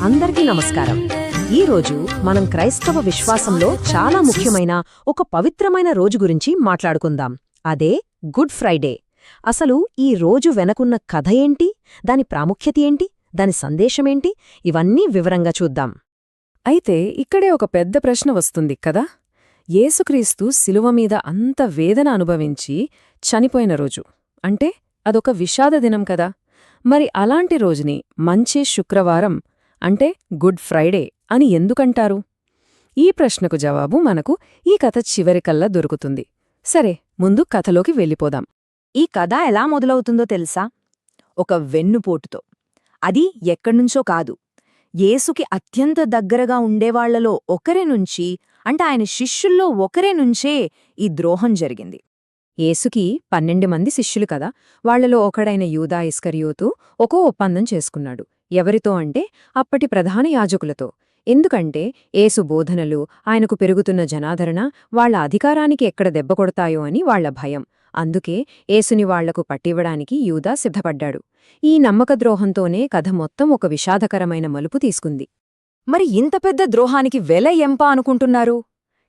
అందరికీ నమస్కారం. ఈరోజు మనం క్రైస్తవ విశ్వాసంలో చాలా ముఖ్యమైన ఒక పవిత్రమైన రోజు గురించి మాట్లాడుకుందాం. అదే గుడ్ ఫ్రైడే. అసలు ఈ రోజు వెనకున్న కథ ఏంటి, దాని ప్రాముఖ్యత ఏంటి, దాని సందేశమేంటి, ఇవన్నీ వివరంగా చూద్దాం. అయితే ఇక్కడే ఒక పెద్ద ప్రశ్న వస్తుంది కదా, యేసుక్రీస్తు శిలువమీద అంత వేదన అనుభవించి చనిపోయిన రోజు అంటే అదొక విషాద దినం కదా. మరి అలాంటి రోజుని మంచి శుక్రవారం అంటే గుడ్ ఫ్రైడే అని ఎందుకంటారు? ఈ ప్రశ్నకు జవాబు మనకు ఈ కథ చివరికల్లా దొరుకుతుంది. సరే, ముందు కథలోకి వెళ్ళిపోదాం. ఈ కథ ఎలా మొదలవుతుందో తెలుసా? ఒక వెన్నుపోటుతో. అది ఎక్కడ్నుంచో కాదు, యేసుకి అత్యంత దగ్గరగా ఉండేవాళ్లలో ఒకరి నుంచి, అంటే ఆయన శిష్యుల్లో ఒకరి నుంచే ఈ ద్రోహం జరిగింది. యేసుకి 12 మంది శిష్యులు కదా. వాళ్లలో ఒకడైన యూదా ఇస్కరియోతు ఒక్కో ఒప్పందం చేసుకున్నాడు. ఎవరితో అంటే అప్పటి ప్రధాన యాజకులతో. ఎందుకంటే యేసు బోధనలు, ఆయనకు పెరుగుతున్న జనాదరణ వాళ్ల అధికారానికి ఎక్కడ దెబ్బకొడతాయో అని వాళ్ల భయం. అందుకే యేసుని వాళ్లకు పట్టివ్వడానికి యూదా సిద్ధపడ్డాడు. ఈ నమ్మకద్రోహంతోనే కథ మొత్తం ఒక విషాదకరమైన మలుపు తీసుకుంది. మరి ఇంత పెద్ద ద్రోహానికి వెల ఎంప అనుకుంటున్నారు?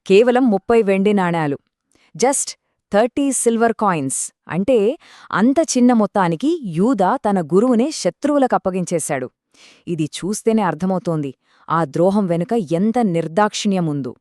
కేవలం 30 వెండి నాణేలు, జస్ట్ 30 సిల్వర్ కాయిన్స్. అంటే అంత చిన్న మొత్తానికి యూదా తన గురువునే శత్రువులకప్పగించేశాడు. ఇది చూస్తేనే అర్థమవుతోంది ఆ ద్రోహం వెనుక ఎంత నిర్దాక్షిణ్యముందు.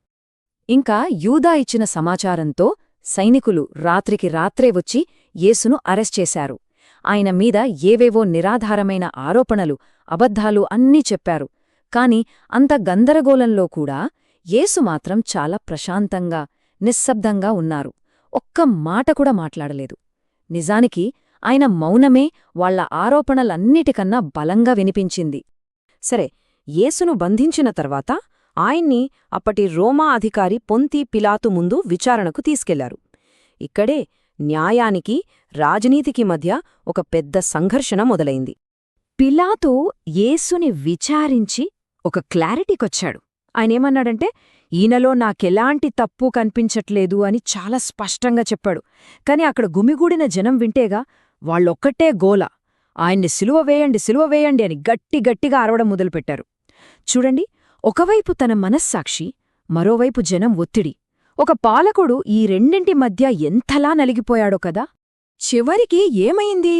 ఇంకా యూదా ఇచ్చిన సమాచారంతో సైనికులు రాత్రికి రాత్రే వచ్చి యేసును అరెస్ట్ చేశారు. ఆయన మీద ఏవేవో నిరాధారమైన ఆరోపణలు, అబద్ధాలు అన్నీ చెప్పారు. కాని అంత గందరగోళంలో కూడా యేసు మాత్రం చాలా ప్రశాంతంగా, నిశ్శబ్దంగా ఉన్నారు. ఒక్క మాట కూడా మాట్లాడలేదు. నిజానికి ఆయన మౌనమే వాళ్ల ఆరోపణలన్నిటికన్నా బలంగా వినిపించింది. సరే, యేసును బంధించిన తర్వాత ఆయన్ని అప్పటి రోమా అధికారి పొంతి పిలాతు ముందు విచారణకు తీసుకెళ్లారు. ఇక్కడే న్యాయానికి, రాజనీతికి మధ్య ఒక పెద్ద సంఘర్షణ మొదలైంది. పిలాతు యేసుని విచారించి ఒక క్లారిటీకొచ్చాడు. ఆయనేమన్నాడంటే, ఈయనలో నాకెలాంటి తప్పు కనిపించట్లేదు అని చాలా స్పష్టంగా చెప్పాడు. కాని అక్కడ గుమిగూడిన జనం వింటేగా వాళ్ళొక్కటే గోల, ఆయన్ని సిలువ వేయండి, సిలువ వేయండి అని గట్టిగట్టిగా అరవడం మొదలుపెట్టారు. చూడండి, ఒకవైపు తన మనస్సాక్షి, మరోవైపు జనం ఒత్తిడి. ఒక పాలకుడు ఈ రెండింటి మధ్య ఎంతలా నలిగిపోయాడో కదా. చివరికి ఏమైంది?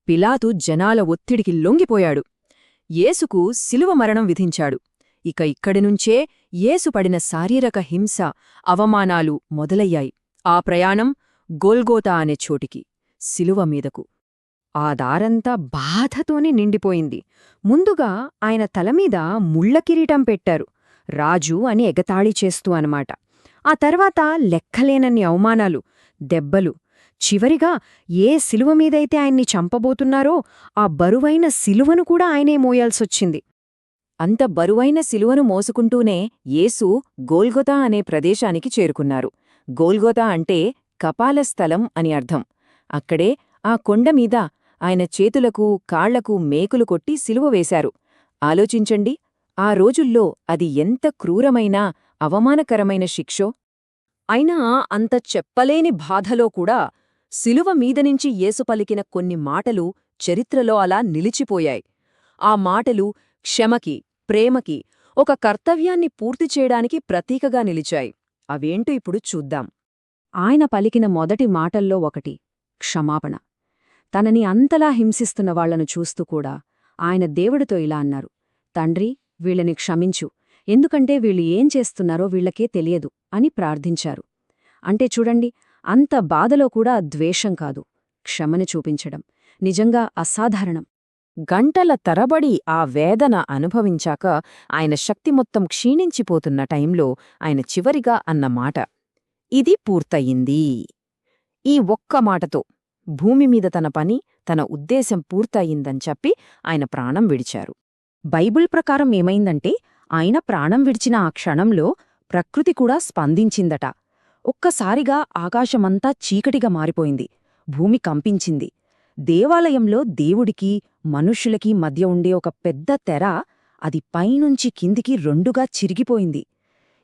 పిలాతు జనాల ఒత్తిడికి లొంగిపోయాడు. యేసుకు శిలువ మరణం విధించాడు. ఇక ఇక్కడినుంచే యేసు పడిన శారీరక హింస, అవమానాలు మొదలయ్యాయి. ఆ ప్రయాణం గోల్గోతా అనే చోటికి, శిలువ మీదకు. ఆ దారంతా బాధతోనే నిండిపోయింది. ముందుగా ఆయన తలమీద ముళ్లకిరీటం పెట్టారు, రాజు అని ఎగతాళి చేస్తూ అనమాట. ఆ తర్వాత లెక్కలేనన్ని అవమానాలు, దెబ్బలు. చివరిగా ఏ శిలువ మీదైతే ఆయన్ని చంపబోతున్నారో ఆ బరువైన శిలువను కూడా ఆయనే మోయాల్సొచ్చింది. అంత బరువైన శిలువను మోసుకుంటూనే యేసు గోల్గొతా అనే ప్రదేశానికి చేరుకున్నారు. గోల్గొతా అంటే కపాలస్థలం అని అర్థం. అక్కడే ఆ కొండమీద ఆయన చేతులకు, కాళ్లకు మేకులు కొట్టి శిలువ వేశారు. ఆలోచించండి, ఆ రోజుల్లో అది ఎంత క్రూరమైన, అవమానకరమైన శిక్షో. అయినా అంత చెప్పలేని బాధలో కూడా శిలువ మీదనుంచి యేసు పలికిన కొన్ని మాటలు చరిత్రలో అలా నిలిచిపోయాయి. ఆ మాటలు క్షమకి, ప్రేమకి, ఒక కర్తవ్యాన్ని పూర్తి చేయడానికి ప్రతీకగా నిలిచాయి. అవేంటో ఇప్పుడు చూద్దాం. ఆయన పలికిన మొదటి మాటల్లో ఒకటి క్షమాపణ. తనని అంతలా హింసిస్తున్న వాళ్లను చూస్తూ కూడా ఆయన దేవుడితో ఇలా అన్నారు, తండ్రి, వీళ్ళని క్షమించు, ఎందుకంటే వీళ్ళు ఏం చేస్తున్నారో వీళ్లకే తెలియదు అని ప్రార్థించారు. అంటే చూడండి, అంత బాధలో కూడా ద్వేషం కాదు, క్షమని చూపించడం నిజంగా అసాధారణం. గంటల తరబడి ఆ వేదన అనుభవించాక ఆయన శక్తి మొత్తం క్షీణించిపోతున్న టైంలో ఆయన చివరిగా అన్న మాట, ఇది పూర్తయింది. ఈ ఒక్క మాటతో భూమిమీద తన పని, తన ఉద్దేశం పూర్తయిందని చెప్పి ఆయన ప్రాణం విడిచారు. బైబిల్ ప్రకారం ఏమైందంటే, ఆయన ప్రాణం విడిచిన ఆ క్షణంలో ప్రకృతి కూడా స్పందించిందట. ఒక్కసారిగా ఆకాశమంతా చీకటిగా మారిపోయింది, భూమి కంపించింది. దేవాలయంలో దేవుడికి, మనుష్యులకి మధ్య ఉండే ఒక పెద్ద తెర, అది పైనుంచి కిందికి రెండుగా చిరిగిపోయింది.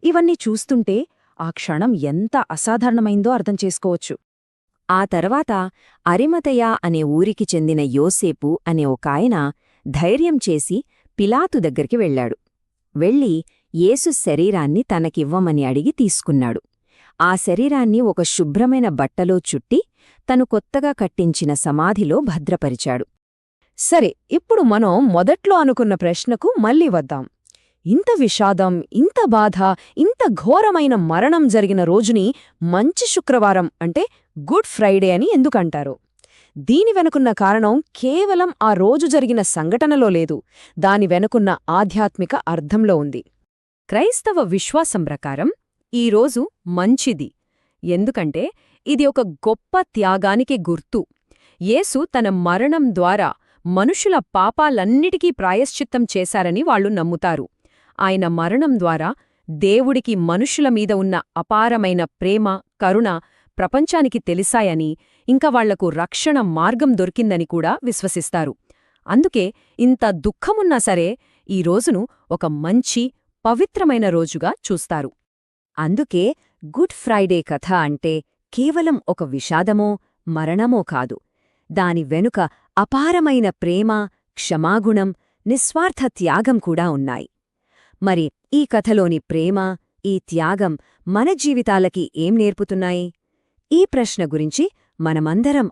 ఇవన్నీ చూస్తుంటే ఆ క్షణం ఎంత అసాధారణమైందో అర్థం చేసుకోవచ్చు. ఆ తర్వాత అరిమతయ అనే ఊరికి చెందిన యోసేపు అనే ఒకాయన ధైర్యం చేసి పిలాతు దగ్గరికి వెళ్ళాడు. వెళ్ళి యేసు శరీరాన్ని తనకివ్వమని అడిగి తీసుకున్నాడు. ఆ శరీరాన్ని ఒక శుభ్రమైన బట్టలో చుట్టి తను కొత్తగా కట్టించిన సమాధిలో భద్రపరిచాడు. సరే, ఇప్పుడు మనం మొదట్లో అనుకున్న ప్రశ్నకు మళ్ళీ వద్దాం. ఇంత విషాదం, ఇంత బాధ, ఇంత ఘోరమైన మరణం జరిగిన రోజుని మంచి శుక్రవారం అంటే గుడ్ ఫ్రైడే అని ఎందుకంటారు? దీని వెనుకున్న కారణం కేవలం ఆ రోజు జరిగిన సంఘటనలో లేదు, దాని వెనుకున్న ఆధ్యాత్మిక అర్థంలో ఉంది. క్రైస్తవ విశ్వాసం ప్రకారం ఈరోజు మంచిది, ఎందుకంటే ఇది ఒక గొప్ప త్యాగానికి గుర్తు. యేసు తన మరణం ద్వారా మనుషుల పాపాలన్నిటికీ ప్రాయశ్చిత్తం చేశారని వాళ్లు నమ్ముతారు. ఆయన మరణం ద్వారా దేవుడికి మనుషుల మీద ఉన్న అపారమైన ప్రేమ, కరుణ ప్రపంచానికి తెలిసాయని, ఇంకా వాళ్లకు రక్షణ మార్గం దొరికిందని కూడా విశ్వసిస్తారు. అందుకే ఇంత దుఃఖమున్నా సరే ఈ రోజును ఒక మంచి, పవిత్రమైన రోజుగా చూస్తారు. అందుకే గుడ్ ఫ్రైడే కథ అంటే కేవలం ఒక విషాదమో, మరణమో కాదు. దాని వెనుక అపారమైన ప్రేమ, క్షమాగుణం, నిస్వార్థ త్యాగం కూడా ఉన్నాయి. మరి ఈ కథలోని ప్రేమ, ఈ త్యాగం మన జీవితాలకి ఏం నేర్పుతున్నాయి? ఈ ప్రశ్న గురించి మనమందరం